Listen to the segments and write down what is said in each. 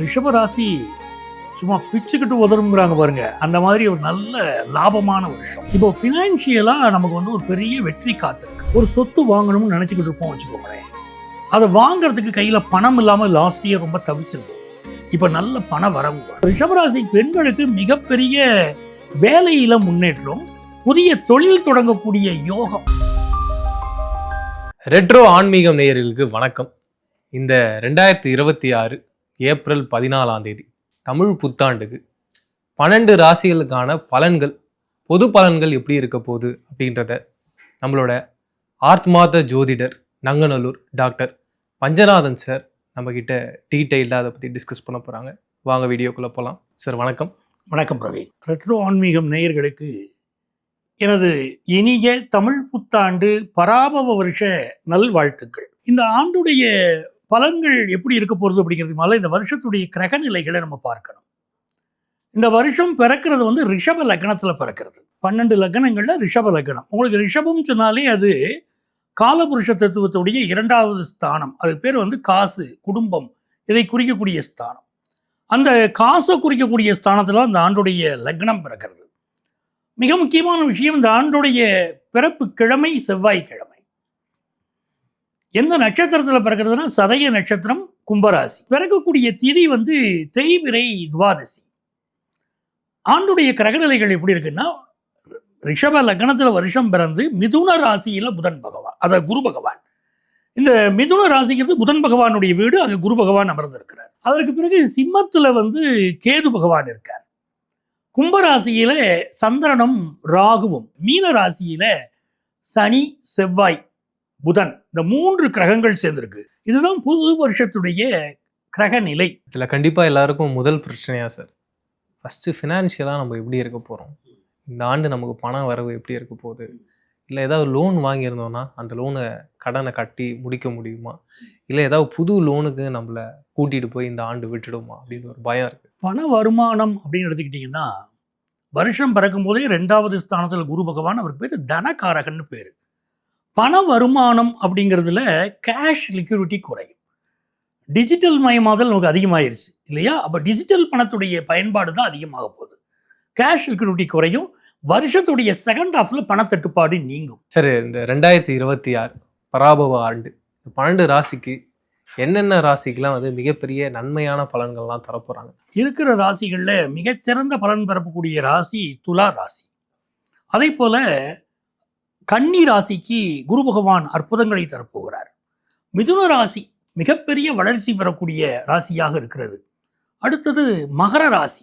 ரிஷபராசி சும்மா பிச்சுக்கிட்டு உதருங்கிறாங்க பாருங்க, அந்த மாதிரி ஒரு நல்ல லாபமான வருஷம். இப்போ ஃபினான்ஷியலா நமக்கு வந்து ஒரு பெரிய வெற்றி காத்திருக்கு. ஒரு சொத்து வாங்கணும்னு நினைச்சுக்கிட்டு இருப்போம் வச்சுக்கோங்களேன். அதை வாங்குறதுக்கு கையில பணம் இல்லாம லாஸ்ட் இயர் ரொம்ப தவிச்சிருக்கும். இப்ப நல்ல பண வரவு வரும். ரிஷபராசி பெண்களுக்கு மிகப்பெரிய வேலையில முன்னேற்றம், புதிய தொழில் தொடங்கக்கூடிய யோகம். ரெட்ரோ ஆன்மீகம் நேயர்களுக்கு வணக்கம். இந்த 2026 ஏப்ரல் 14 தமிழ் புத்தாண்டுக்கு 12 ராசிகளுக்கான பலன்கள், பொது பலன்கள் எப்படி இருக்க போகுது அப்படின்றத நம்மளோட ஆத்மார்த்த ஜோதிடர் நங்கநல்லூர் டாக்டர் பஞ்சநாதன் சார் நம்மக்கிட்ட டீட்டெயில்டாக அதை பற்றி டிஸ்கஸ் பண்ண போகிறாங்க. வாங்க வீடியோக்குள்ளே போகலாம். சார் வணக்கம். வணக்கம் பிரவீன். ரெட்ரோ ஆன்மீகம் நேயர்களுக்கு எனது இனிய தமிழ் புத்தாண்டு பராபவ வருஷ நல்வாழ்த்துக்கள். இந்த ஆண்டுடைய பலன்கள் எப்படி இருக்க போகிறது அப்படிங்கிறது மேலே இந்த வருஷத்துடைய கிரக நிலைகளை நம்ம பார்க்கணும். இந்த வருஷம் பிறக்கிறது வந்து ரிஷப லக்னத்தில் பிறக்கிறது. 12 லக்னங்களில் ரிஷப லக்னம். உங்களுக்கு ரிஷபம் சொன்னாலே அது காலபுருஷ தத்துவத்துடைய 2வது ஸ்தானம். அது பேர் வந்து காசு, குடும்பம், இதை குறிக்கக்கூடிய ஸ்தானம். அந்த காசை குறிக்கக்கூடிய ஸ்தானத்தில் அந்த ஆண்டுடைய லக்னம் பிறக்கிறது. மிக முக்கியமான விஷயம், இந்த ஆண்டுடைய பிறப்பு கிழமை செவ்வாய்க்கிழமை. எந்த நட்சத்திரத்தில் பிறக்கிறதுனா சதய நட்சத்திரம், கும்பராசி. பிறக்கக்கூடிய திதி வந்து தேய்பிறை துவாதசி. ஆண்டுடைய கிரகநிலைகள் எப்படி இருக்குன்னா, ரிஷப லக்னத்தில் வருஷம் பிறந்து மிதுன ராசியில புதன் பகவான், அதாவது குரு பகவான். இந்த மிதுன ராசிங்கிறது புதன் பகவானுடைய வீடு, அங்கே குரு பகவான் அமர்ந்திருக்கிறார். அதற்கு பிறகு சிம்மத்துல வந்து கேது பகவான் இருக்கார். கும்பராசியில சந்திரனும் ராகுவும், மீன ராசியில சனி, செவ்வாய், புதன், இந்த 3 கிரகங்கள் சேர்ந்திருக்கு. இதுதான் புது வருஷத்துடைய கிரக நிலை. இதில் கண்டிப்பாக எல்லாருக்கும் முதல் பிரச்சனையா சார், ஃபஸ்ட்டு ஃபினான்ஷியலாக நம்ம எப்படி இருக்க போகிறோம், இந்த ஆண்டு நமக்கு பண வரவு எப்படி இருக்க போகுது, இல்லை ஏதாவது லோன் வாங்கியிருந்தோம்னா அந்த கடனை கட்டி முடிக்க முடியுமா, இல்லை ஏதாவது புது லோனுக்கு நம்மளை கூட்டிகிட்டு போய் இந்த ஆண்டு விட்டுடுமா அப்படின்னு ஒரு பயம் இருக்குது. பண வருமானம் அப்படின்னு எடுத்துக்கிட்டிங்கன்னா, வருஷம் பிறக்கும் போதே 2வது ஸ்தானத்தில் குரு பகவான், அவருக்கு பேர் தனகாரகன்னு பேர். பண வருமானம் அப்படிங்கிறதுல கேஷ் லிக்விடிட்டி குறையும். டிஜிட்டல் மயமாதல் நமக்கு அதிகமாயிருச்சு இல்லையா? அப்போ டிஜிட்டல் பணத்துடைய பயன்பாடு தான் அதிகமாக போகுது. கேஷ் லிக்விடிட்டி குறையும். வருஷத்துடைய செகண்ட் ஹாஃப்ல பணத்தட்டுப்பாடு நீங்கும். சரி, இந்த 2026 பராபவ ஆண்டு 12 ராசிக்கு என்னென்ன ராசிக்கெல்லாம் வந்து மிகப்பெரிய நன்மையான பலன்கள்லாம் தரப்போறாங்க? இருக்கிற ராசிகளில் மிகச்சிறந்த பலன் பெறக்கூடிய ராசி துலா ராசி. அதே போல கன்னி ராசிக்கு குரு பகவான் அற்புதங்களை தரப்போகிறார். மிதுன ராசி மிகப்பெரிய வளர்ச்சி பெறக்கூடிய ராசியாக இருக்கிறது. அடுத்தது மகர ராசி,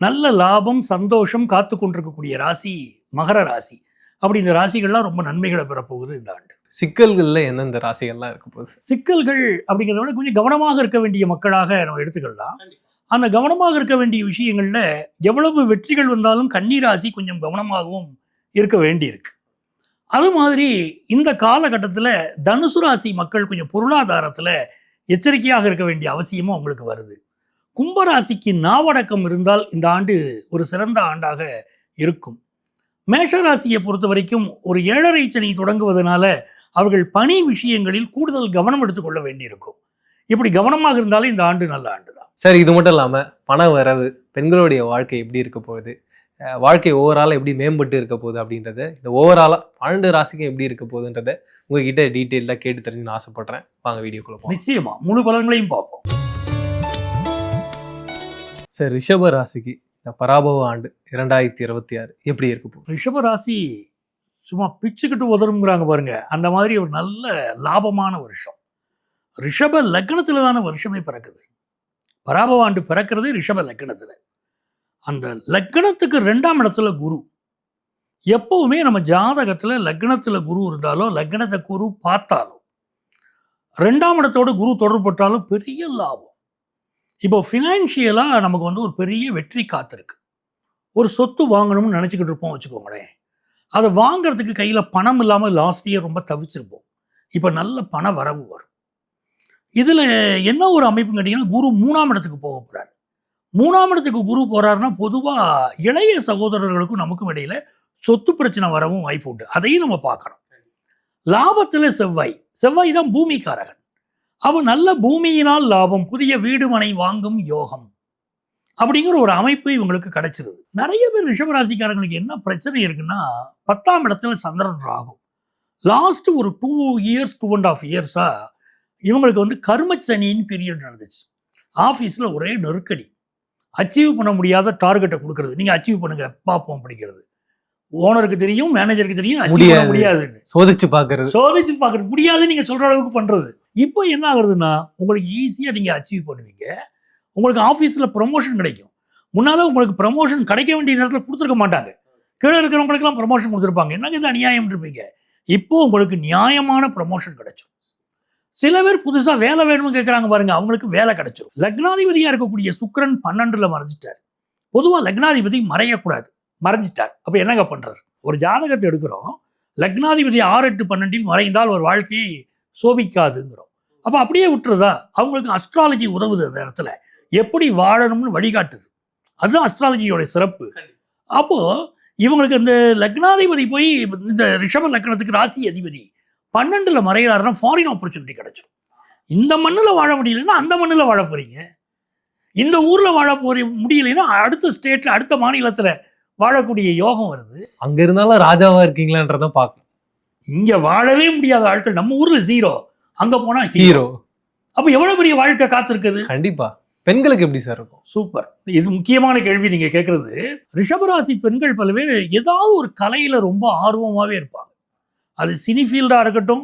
நல்ல லாபம் சந்தோஷம் காத்து கொண்டிருக்கக்கூடிய ராசி மகர ராசி. அப்படி இந்த ராசிகள்லாம் ரொம்ப நன்மைகளை பெறப்போகுது இந்த ஆண்டு. சிக்கல்களில் எந்தெந்த ராசிகள்லாம் இருக்க போகுது? சிக்கல்கள் அப்படிங்கிறத விட கொஞ்சம் கவனமாக இருக்க வேண்டிய மக்களாக நம்ம எடுத்துக்கலாம். அந்த கவனமாக இருக்க வேண்டிய விஷயங்கள்ல எவ்வளவு வெற்றிகள் வந்தாலும் கன்னி ராசி கொஞ்சம் கவனமாகவும் இருக்க வேண்டியிருக்கு. அது மாதிரி இந்த காலகட்டத்தில் தனுசு ராசி மக்கள் கொஞ்சம் பொருளாதாரத்தில் எச்சரிக்கையாக இருக்க வேண்டிய அவசியமும் அவங்களுக்கு வருது. கும்பராசிக்கு நாவடக்கம் இருந்தால் இந்த ஆண்டு ஒரு சிறந்த ஆண்டாக இருக்கும். மேஷராசியை பொறுத்த வரைக்கும் ஒரு 7.5 சனி தொடங்குவதனால அவர்கள் பணி விஷயங்களில் கூடுதல் கவனம் எடுத்துக்கொள்ள வேண்டியிருக்கும். இப்படி கவனமாக இருந்தாலும் இந்த ஆண்டு நல்ல ஆண்டு தான். சரி, இது மட்டும் இல்லாமல் பண வரவு, பெண்களுடைய வாழ்க்கை எப்படி இருக்க போகுது, வாழ்க்கை ஓவராலாக எப்படி மேம்பட்டு இருக்க போகுது அப்படின்றத, இந்த ஓவராலாக 12 ராசிக்கும் எப்படி இருக்க போகுதுன்றத உங்ககிட்ட டீட்டெயிலாக கேட்டு தெரிஞ்சுன்னு ஆசைப்படுறேன். வாங்க வீடியோக்குள்ள போகலாம். நிச்சயமா முழு பலன்களையும் பார்ப்போம். சரி, ரிஷப ராசிக்கு இந்த பராபவ ஆண்டு 2026 எப்படி இருக்க போகுது? ரிஷப ராசி சும்மா பிச்சுக்கிட்டு உதருங்கிறாங்க பாருங்க, அந்த மாதிரி ஒரு நல்ல லாபமான வருஷம். ரிஷப லக்னத்தில் தானே வருஷமே பிறக்குது. பராபவ ஆண்டு பிறக்கிறது ரிஷப லக்னத்தில். அந்த லக்னத்துக்கு 2ஆம் இடத்துல குரு. எப்பவுமே நம்ம ஜாதகத்தில் லக்னத்தில் குரு இருந்தாலோ லக்னத்தை குரு பார்த்தாலோ 2ஆம் இடத்தோட குரு தொடர்பட்டாலும் பெரிய லாபம். இப்போ ஃபினான்ஷியலாக நமக்கு வந்து ஒரு பெரிய வெற்றி காத்திருக்கு. ஒரு சொத்து வாங்கணும்னு நினச்சிக்கிட்டு இருப்போம் வச்சுக்கோங்களேன். அதை வாங்கிறதுக்கு கையில் பணம் இல்லாமல் லாஸ்ட் இயர் ரொம்ப தவிச்சிருப்போம். இப்போ நல்ல பண வரவு வரும். இதில் என்ன ஒரு அமைப்புன்னு கேட்டிங்கன்னா, குரு 3ஆம் இடத்துக்கு போக போகிறார். 3ஆம் இடத்துக்கு குரு போகிறாருன்னா பொதுவாக இளைய சகோதரர்களுக்கும் நமக்கும் இடையில் சொத்து பிரச்சனை வரவும் வாய்ப்பு உண்டு. அதையும் நம்ம பார்க்கணும். லாபத்தில் செவ்வாய் தான் பூமிக்காரகன். அவ நல்ல பூமியினால் லாபம், புதிய வீடு மனை வாங்கும் யோகம் அப்படிங்கிற ஒரு அமைப்பு இவங்களுக்கு கிடைச்சிருது. நிறைய பேர் ரிஷபராசிக்காரங்களுக்கு என்ன பிரச்சனை இருக்குன்னா, 10ஆம் இடத்துல சந்திரன் ராகு. லாஸ்ட் ஒரு 2 இயர்ஸ் 2.5 இயர்ஸா இவங்களுக்கு வந்து கர்மச்சனின்னு பீரியட் நடந்துச்சு. ஆஃபீஸில் ஒரே நெருக்கடி, அச்சீவ் பண்ண முடியாத டார்கெட்டை கொடுக்கறது, நீங்கள் அச்சீவ் பண்ணுங்க பார்ப்போம் அப்படிங்கிறது. ஓனருக்கு தெரியும், மேனேஜருக்கு தெரியும், அச்சீவ் பண்ண முடியாதுன்னு சோதிச்சு பார்க்கறது முடியாதுன்னு நீங்கள் சொல்கிற அளவுக்கு பண்ணுறது. இப்போ என்ன ஆகுறதுன்னா, உங்களுக்கு ஈஸியாக நீங்கள் அச்சீவ் பண்ணுவீங்க, உங்களுக்கு ஆஃபீஸில் ப்ரமோஷன் கிடைக்கும். முன்னால் உங்களுக்கு ப்ரமோஷன் கிடைக்க வேண்டிய நேரத்தில் கொடுத்துருக்க மாட்டாங்க, கீழே இருக்கிறவங்களுக்குலாம் ப்ரமோஷன் கொடுத்துருப்பாங்க. என்னங்க இது அநியாயம் இருப்பீங்க. இப்போ உங்களுக்கு நியாயமான ப்ரமோஷன் கிடைக்கும். சில பேர் புதுசாக வேலை வேணும்னு கேட்குறாங்க பாருங்க, அவங்களுக்கு வேலை கிடைச்சிடும். லக்னாதிபதியாக இருக்கக்கூடிய சுக்கிரன் 12ல் மறைஞ்சிட்டார். பொதுவாக லக்னாதிபதி மறையக்கூடாது, மறைஞ்சிட்டார். அப்போ என்னங்க பண்ணுறாரு? ஒரு ஜாதகத்தை எடுக்கிறோம், லக்னாதிபதி 6, 8, 12 மறைந்தால் ஒரு வாழ்க்கை சோபிக்காதுங்கிறோம். அப்போ அப்படியே விட்டுறதா? அவங்களுக்கு அஸ்ட்ராலஜி உதவுது, அந்த இடத்துல எப்படி வாழணும்னு வழிகாட்டுது. அதுதான் அஸ்ட்ராலஜியோட சிறப்பு. அப்போது இவங்களுக்கு இந்த லக்னாதிபதி போய் இந்த ரிஷப லக்னத்துக்கு ராசி அதிபதி 12ல் மறைகிறாருன்னா ஃபாரின் ஆப்பர்ச்சுனிட்டி கிடைச்சிடும். இந்த மண்ணில் வாழ முடியலன்னா அந்த மண்ணில் வாழ போகிறீங்க, இந்த ஊரில் வாழ முடியலைன்னா அடுத்த ஸ்டேட்டில் அடுத்த மாநிலத்தில் வாழக்கூடிய யோகம் வருது. அங்கே இருந்தாலும் ராஜாவாக இருக்கீங்களான்றத பார்க்கணும். இங்கே வாழவே முடியாத ஆட்கள் நம்ம ஊரில் 0, அங்கே போனால் ஹீரோ. அப்போ எவ்வளோ பெரிய வாழ்க்கை காத்திருக்குது. கண்டிப்பாக. பெண்களுக்கு எப்படி சார் இருக்கும்? சூப்பர், இது முக்கியமான கேள்வி நீங்கள் கேட்குறது. ரிஷபராசி பெண்கள் பல பேர் ஏதாவது ஒரு கலையில் ரொம்ப ஆர்வமாகவே இருப்பாங்க. அது சினி ஃபீல்டாக இருக்கட்டும்,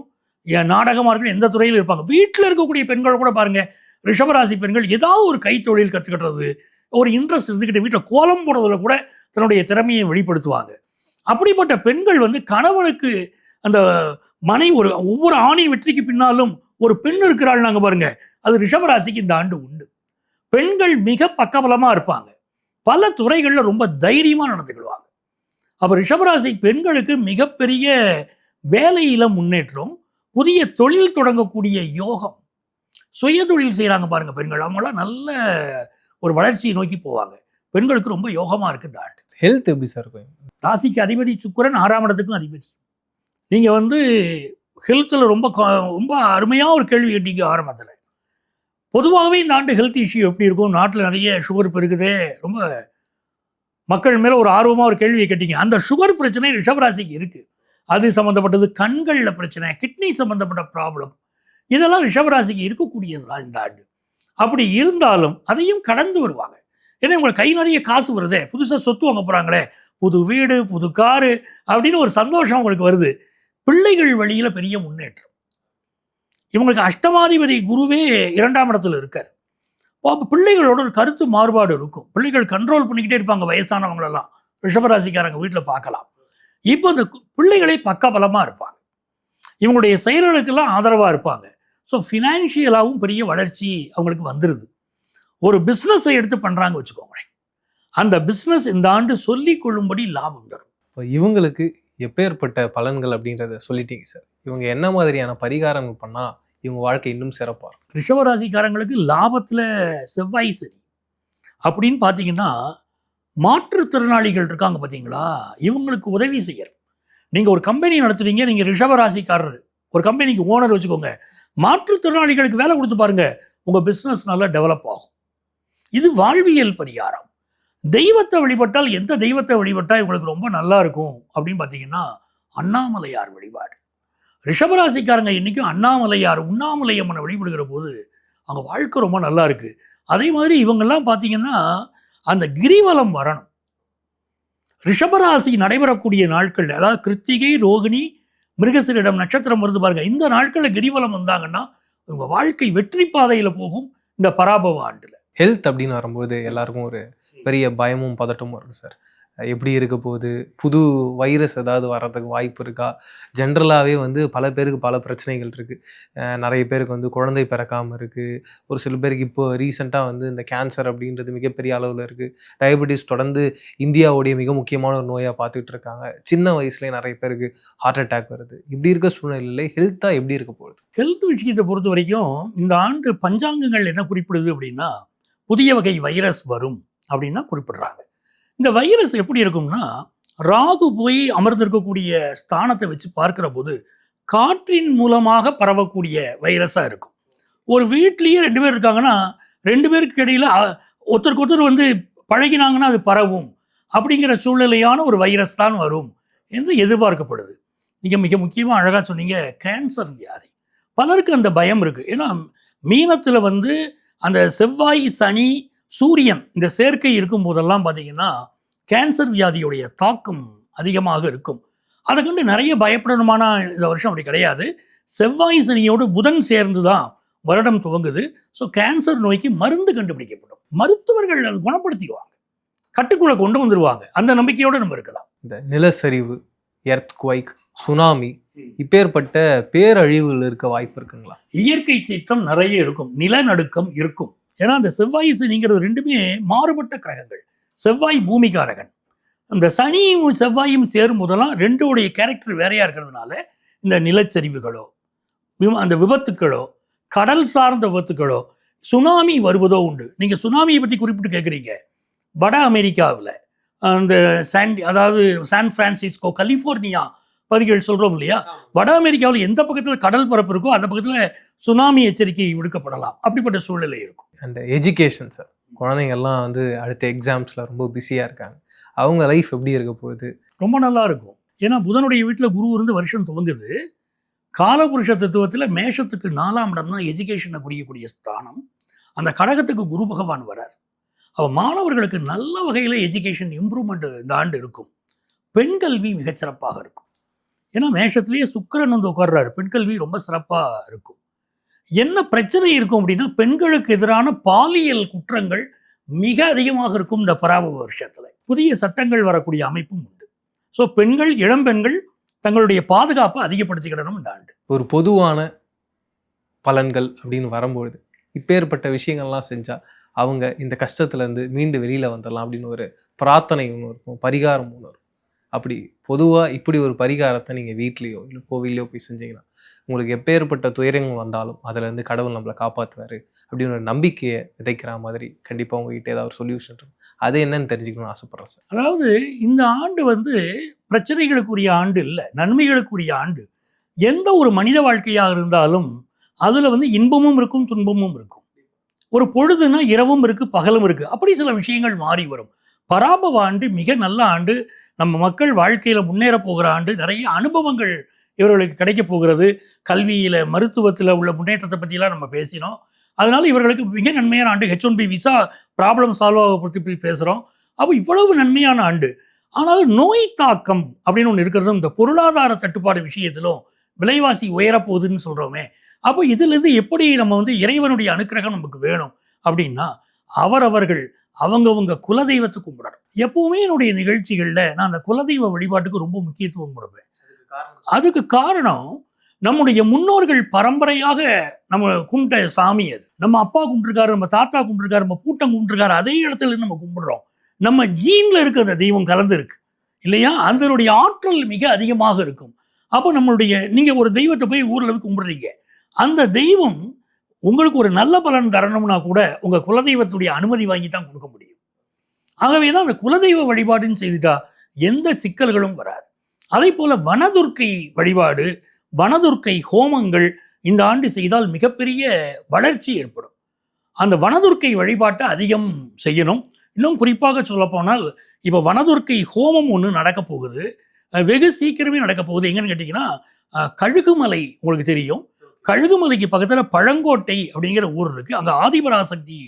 நாடகமாக இருக்கட்டும், எந்த துறையில் இருப்பாங்க. வீட்டில் இருக்கக்கூடிய பெண்கள் கூட பாருங்கள், ரிஷபராசி பெண்கள் ஏதாவது ஒரு கைத்தொழில் கற்றுக்கிட்டுறது, ஒரு இன்ட்ரெஸ்ட் இருந்துக்கிட்டு வீட்டில் கோலம் போடுறதுல கூட தன்னுடைய திறமையை வெளிப்படுத்துவாங்க. அப்படிப்பட்ட பெண்கள் வந்து கணவனுக்கு அந்த ஒரு ஒவ்வொரு ஆணின் வெற்றிக்கு பின்னாலும் ஒரு பெண் இருக்கிறாள் நாங்கள் பாருங்க, அது ரிஷபராசிக்கு இந்த ஆண்டு உண்டு. பெண்கள் மிக பக்கபலமாக இருப்பாங்க, பல துறைகளில் ரொம்ப தைரியமாக நடந்துக்கிடுவாங்க. அப்போ ரிஷபராசி பெண்களுக்கு மிகப்பெரிய வேலையில முன்னேற்றம், புதிய தொழில் தொடங்கக்கூடிய யோகம், சுய தொழில் செய்கிறாங்க பாருங்க பெண்கள், அவங்களாம் நல்ல ஒரு வளர்ச்சியை நோக்கி போவாங்க. பெண்களுக்கு ரொம்ப யோகமாக இருக்குது இந்த ஆண்டு. ஹெல்த் எப்படி சார் இருக்கும்? ராசிக்கு அதிபதி சுக்கிரன், 6ஆம் இடத்துக்கும் அதிபதி. நீங்கள் வந்து ஹெல்த்தில் ரொம்ப ரொம்ப அருமையாக ஒரு கேள்வி கேட்டீங்க ஆரம்பத்தில். பொதுவாகவே இந்த ஆண்டு ஹெல்த் இஷ்யூ எப்படி இருக்கும்? நாட்டில் நிறைய சுகர் பெருகுதே, ரொம்ப மக்கள் மேலே ஒரு ஆர்வமாக ஒரு கேள்வியை கேட்டீங்க. அந்த சுகர் பிரச்சனை ரிஷபராசிக்கு இருக்குது. அது சம்மந்தப்பட்டது, கண்களில் பிரச்சனை, கிட்னி சம்மந்தப்பட்ட ப்ராப்ளம், இதெல்லாம் ரிஷபராசிக்கு இருக்கக்கூடியது தான் இந்த ஆண்டு. அப்படி இருந்தாலும் அதையும் கடந்து வருவாங்க. ஏன்னா உங்களுக்கு கை நிறைய காசு வருதே, புதுசாக சொத்து வாங்க போகிறாங்களே, புது வீடு, புது காரு அப்படின்னு ஒரு சந்தோஷம் உங்களுக்கு வருது. பிள்ளைகள் வழியில் பெரிய முன்னேற்றம். இவங்களுக்கு அஷ்டமாதிபதி குருவே 2ஆம் இடத்துல இருக்கார். அப்போ பிள்ளைகளோட ஒரு கருத்து மாறுபாடு இருக்கும். பிள்ளைகள் கண்ட்ரோல் பண்ணிக்கிட்டே இருப்பாங்க, வயசானவங்களெல்லாம் ரிஷபராசிக்காரங்க வீட்டில் பார்க்கலாம். இப்போ அந்த பிள்ளைகளே பக்கபலமாக இருப்பாங்க, இவங்களுடைய செயல்களுக்கெல்லாம் ஆதரவாக இருப்பாங்க. ஸோ ஃபினான்ஷியலாகவும் பெரிய வளர்ச்சி அவங்களுக்கு வந்துடுது. ஒரு பிஸ்னஸை எடுத்து பண்ணுறாங்க வச்சுக்கோங்களேன், அந்த பிஸ்னஸ் இந்த ஆண்டு சொல்லிக் கொள்ளும்படி லாபம் தரும். இப்போ இவங்களுக்கு எப்பேற்பட்ட பலன்கள் அப்படின்றத சொல்லிட்டீங்க சார். இவங்க என்ன மாதிரியான பரிகாரங்கள் பண்ணால் இவங்க வாழ்க்கை இன்னும் சிறப்பாக இருக்கும்? ரிஷபராசிக்காரங்களுக்கு லாபத்தில் செவ்வாய் சனி அப்படின்னு பார்த்தீங்கன்னா, மாற்றுத்திறனாளிகள் இருக்காங்க பார்த்தீங்களா, இவங்களுக்கு உதவி செய்யற. நீங்கள் ஒரு கம்பெனி நடத்துறீங்க, நீங்கள் ரிஷபராசிக்காரர், ஒரு கம்பெனிக்கு ஓனர் வச்சுக்கோங்க, மாற்றுத்திறனாளிகளுக்கு வேலை கொடுத்து பாருங்க, உங்கள் பிஸ்னஸ் நல்லா டெவலப் ஆகும். இது வாழ்வியல் பரிகாரம். தெய்வத்தை வழிபட்டால், எந்த தெய்வத்தை வழிபட்டால் இவங்களுக்கு ரொம்ப நல்லா இருக்கும் அப்படின்னு பார்த்தீங்கன்னா, அண்ணாமலையார் வழிபாடு. ரிஷபராசிக்காரங்க இன்றைக்கும் அண்ணாமலையார், உண்ணாமலையம்மனை வழிபடுகிற போது அவங்க வாழ்க்கை ரொம்ப நல்லா இருக்குது. அதே மாதிரி இவங்கெல்லாம் பார்த்தீங்கன்னா அந்த கிரிவலம் வரணும். ரிஷபராசி நடைபெறக்கூடிய நாட்கள், அதாவது கிருத்திகை, ரோகிணி, மிருகசீரிடம் நட்சத்திரம் வருது பாருங்க, இந்த நாட்களில் கிரிவலம் வந்தாங்கன்னா இவங்க வாழ்க்கை வெற்றி பாதையில் போகும். இந்த பராபவ ஆண்டில் ஹெல்த் அப்படின்னு வரும்போது எல்லாருக்கும் ஒரு பெரிய பயமும் பதட்டமும் இருக்குது சார். எப்படி இருக்க போகுது, புது வைரஸ் ஏதாவது வர்றதுக்கு வாய்ப்பு இருக்கா? ஜென்ரலாகவே வந்து பல பேருக்கு பல பிரச்சனைகள் இருக்குது. நிறைய பேருக்கு வந்து குழந்தை பிறக்காமல் இருக்குது. ஒரு சில பேருக்கு இப்போ ரீசெண்டாக வந்து இந்த கேன்சர் அப்படின்றது மிகப்பெரிய அளவில் இருக்குது. டயபெட்டிஸ் தொடர்ந்து இந்தியாவுடைய மிக முக்கியமான ஒரு நோயாக பார்த்துட்டு இருக்காங்க. சின்ன வயசுலேயே நிறைய பேருக்கு ஹார்ட் அட்டாக் வருது. இப்படி இருக்க சூழ்நிலையில் ஹெல்த்தாக எப்படி இருக்க போகுது? ஹெல்த் விஷயத்தை பொறுத்த வரைக்கும் இந்த ஆண்டு பஞ்சாங்கங்கள் என்ன குறிப்பிடுது அப்படின்னா, புதிய வகை வைரஸ் வரும் அப்படின்னு தான் குறிப்பிடுறாங்க. இந்த வைரஸ் எப்படி இருக்கும்னா, ராகு போய் அமர்ந்திருக்கக்கூடிய ஸ்தானத்தை வச்சு பார்க்கிற போது காற்றின் மூலமாக பரவக்கூடிய வைரஸாக இருக்கும். ஒரு வீட்லேயே 2 பேர் இருக்காங்கன்னா 2 பேருக்கு இடையில ஒருத்தருக்கு ஒருத்தர் வந்து பழகினாங்கன்னா அது பரவும் அப்படிங்கிற சூழ்நிலையான ஒரு வைரஸ் தான் வரும் என்று எதிர்பார்க்கப்படுது. நீங்கள் மிக முக்கியமாக அழகாக சொன்னீங்க, கேன்சர் வியாதி. பலருக்கு அந்த பயம் இருக்குது. ஏன்னா மீனத்தில் வந்து அந்த செவ்வாய், சனி, சூரியன் இந்த சேர்க்கை இருக்கும் போதெல்லாம் பார்த்தீங்கன்னா கேன்சர் வியாதியுடைய தாக்கம் அதிகமாக இருக்கும். அதை கண்டு நிறைய பயப்படணுமான இந்த வருஷம் அப்படி கிடையாது. செவ்வாய் சனியோடு புதன் சேர்ந்து தான் வருடம் துவங்குது. ஸோ கேன்சர் நோய்க்கு மருந்து கண்டுபிடிக்கப்படும். மருத்துவர்கள் அதை குணப்படுத்திடுவாங்க, கட்டுக்குள்ளே கொண்டு வந்துடுவாங்க. அந்த நம்பிக்கையோடு நம்ம இருக்கலாம். இந்த நிலச்சரிவு, எர்த்குவைக், சுனாமி இப்பேற்பட்ட பேரழிவுகள் இருக்க வாய்ப்பு இருக்குங்களா? இயற்கை சீற்றம் நிறைய இருக்கும், நிலநடுக்கம் இருக்கும். ஏன்னா அந்த செவ்வாய் சனிங்கிறது ரெண்டுமே மாறுபட்ட கிரகங்கள். செவ்வாய் பூமிக்காரகன், அந்த சனியும் செவ்வாயும் சேரும் போதெல்லாம் ரெண்டோடைய கேரக்டர் வேறையா இருக்கிறதுனால இந்த நிலச்சரிவுகளோ அந்த விபத்துக்களோ கடல் சார்ந்த விபத்துக்களோ சுனாமி வருவதோ உண்டு. நீங்கள் சுனாமியை பற்றி குறிப்பிட்டு கேட்குறீங்க. வட அமெரிக்காவில் அந்த அதாவது சான் பிரான்சிஸ்கோ, கலிஃபோர்னியா பகுதிகள் சொல்கிறோம் இல்லையா, வட அமெரிக்காவில் எந்த பக்கத்தில் கடல் பரப்பு இருக்கோ அந்த பக்கத்தில் சுனாமி எச்சரிக்கை விடுக்கப்படலாம். அப்படிப்பட்ட சூழ்நிலை இருக்கும். அண்ட் எஜுகேஷன் சார், குழந்தைங்கள்லாம் வந்து அடுத்த எக்ஸாம்ஸில் ரொம்ப பிஸியாக இருக்காங்க. அவங்க லைஃப் எப்படி இருக்க போகுது? ரொம்ப நல்லா இருக்கும். ஏன்னா புதனுடைய வீட்டில் குரு இருந்து வருஷம் துவங்குது. காலபுருஷ தத்துவத்தில் மேஷத்துக்கு 4ஆம் இடம் தான் எஜுகேஷனை குறிக்கக்கூடிய ஸ்தானம். அந்த கடகத்துக்கு குரு பகவான் வரார். அப்போ மாணவர்களுக்கு நல்ல வகையில் எஜுகேஷன் இம்ப்ரூவ்மெண்ட் இந்த ஆண்டு இருக்கும். பெண் கல்வி மிகச்சிறப்பாக இருக்கும். ஏன்னா மேஷத்துலேயே சுக்கிரன் வந்து உட்கார்றாரு. பெண் கல்வி ரொம்ப சிறப்பாக இருக்கும். என்ன பிரச்சனை இருக்கும் அப்படின்னா, பெண்களுக்கு எதிரான பாலியல் குற்றங்கள் மிக அதிகமாக இருக்கும் இந்த பராபவ வருஷத்தில். புதிய சட்டங்கள் வரக்கூடிய அமைப்பும் உண்டு. ஸோ பெண்கள், இளம் பெண்கள் தங்களுடைய பாதுகாப்பை அதிகப்படுத்திக்கிடணும் இந்த ஆண்டு. ஒரு பொதுவான பலன்கள் அப்படின்னு வரும்பொழுது இப்பேற்பட்ட விஷயங்கள்லாம் செஞ்சால் அவங்க இந்த கஷ்டத்துலேருந்து மீண்டு வெளியில் வந்துடலாம் அப்படின்னு ஒரு பிரார்த்தனை ஒன்று இருக்கும், பரிகாரம் ஒன்று இருக்கும். அப்படி பொதுவாக இப்படி ஒரு பரிகாரத்தை நீங்கள் வீட்லேயோ இல்லை கோவிலையோ போய் செஞ்சீங்கன்னா உங்களுக்கு எப்பேற்பட்ட துயரங்கள் வந்தாலும் அதுலேருந்து கடவுள் நம்மளை காப்பாற்றுவார் அப்படின்னு ஒரு நம்பிக்கையை விதைக்கிற மாதிரி கண்டிப்பாக உங்ககிட்ட ஏதாவது ஒரு சொல்யூஷன் இருக்கும். அது என்னன்னு தெரிஞ்சுக்கணும்னு ஆசைப்பட்றேன் சார். அதாவது இந்த ஆண்டு வந்து பிரச்சனைகளுக்குரிய ஆண்டு இல்லை, நன்மைகளுக்குரிய ஆண்டு. எந்த ஒரு மனித வாழ்க்கையாக இருந்தாலும் அதில் வந்து இன்பமும் இருக்கும், துன்பமும் இருக்கும். ஒரு பொழுதுனா இரவும் இருக்குது, பகலும் இருக்குது. அப்படி சில விஷயங்கள் மாறி வரும். பராபவ ஆண்டு மிக நல்ல ஆண்டு. நம்ம மக்கள் வாழ்க்கையில் முன்னேற போகிற ஆண்டு. நிறைய அனுபவங்கள் இவர்களுக்கு கிடைக்க போகிறது. கல்வியில், மருத்துவத்தில் உள்ள முன்னேற்றத்தை பற்றிலாம் நம்ம பேசினோம். அதனால இவர்களுக்கு மிக நன்மையான ஆண்டு. H1B விசா ப்ராப்ளம் சால்வ் ஆக பற்றி பேசுகிறோம். அப்போ இவ்வளவு நன்மையான ஆண்டு. ஆனாலும் நோய் தாக்கம் அப்படின்னு ஒன்று இருக்கிறதும், இந்த பொருளாதார தட்டுப்பாடு விஷயத்திலும் விலைவாசி உயரப்போகுதுன்னு சொல்கிறோமே. அப்போ இதிலிருந்து எப்படி நம்ம வந்து இறைவனுடைய அனுக்கிரகம் நமக்கு வேணும் அப்படின்னா, அவரவர்கள் அவங்கவுங்க குலதெய்வத்தை கும்பிடணும். எப்பவுமே என்னுடைய நிகழ்ச்சிகளில் நான் அந்த குலதெய்வ வழிபாட்டுக்கு ரொம்ப முக்கியத்துவம் கொடுப்பேன். அதுக்கு காரணம், நம்முடைய முன்னோர்கள் பரம்பரையாக நம்ம கும்பிட்ட சாமி அது. நம்ம அப்பா கும்பிட்டுருக்காரு, நம்ம தாத்தா கும்பிட்டுருக்காரு, நம்ம பூட்டம் கும்பிட்டுருக்காரு. அதே இடத்துல நம்ம கும்பிடுறோம். நம்ம ஜீன்ல இருக்க அந்த தெய்வம் கலந்து இருக்கு இல்லையா, அதனுடைய ஆற்றல் மிக அதிகமாக இருக்கும். அப்போ நம்மளுடைய நீங்கள் ஒரு தெய்வத்தை போய் ஊரில் போய் கும்பிடுறீங்க, அந்த தெய்வம் உங்களுக்கு ஒரு நல்ல பலன் தரணும்னா கூட உங்கள் குலதெய்வத்துடைய அனுமதி வாங்கி தான் கொடுக்க முடியும். ஆகவே தான் அந்த குலதெய்வ வழிபாடுன்னு செய்துட்டா எந்த சிக்கல்களும் வராது. அதே போல் வனதுர்க்கை வழிபாடு, வனதுர்க்கை ஹோமங்கள் இந்த ஆண்டு செய்தால் மிகப்பெரிய வளர்ச்சி ஏற்படும். அந்த வனதுர்க்கை வழிபாட்டை அதிகம் செய்யணும். இன்னும் குறிப்பாக சொல்லப்போனால் இப்போ வனதுர்க்கை ஹோமம் ஒன்று நடக்க போகுது, வெகு சீக்கிரமே நடக்க போகுது. எங்கன்னு கேட்டிங்கன்னா, கழுகுமலை உங்களுக்கு தெரியும். கழுகுமலைக்கு பக்கத்தில் பழங்கோட்டை அப்படிங்கிற ஊர் இருக்குது. அங்கே ஆதிபராசக்தி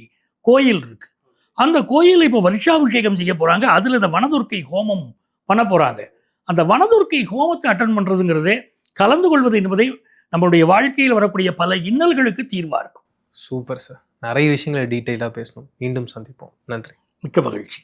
கோயில் இருக்குது. அந்த கோயிலை இப்போ வருஷாபிஷேகம் செய்ய போகிறாங்க. அதில் இந்த வனதுர்க்கை ஹோமம் பண்ண போகிறாங்க. அந்த வனதுர்க்கை ஹோமத்தை அட்டன் பண்ணுறதுங்கிறதே, கலந்து கொள்வது என்பதை நம்மளுடைய வாழ்க்கையில் வரக்கூடிய பல இன்னல்களுக்கு தீர்வாக இருக்கும். சூப்பர் சார், நிறைய விஷயங்களை டீட்டெயிலாக பேசணும். மீண்டும் சந்திப்போம். நன்றி. மிக்க மகிழ்ச்சி.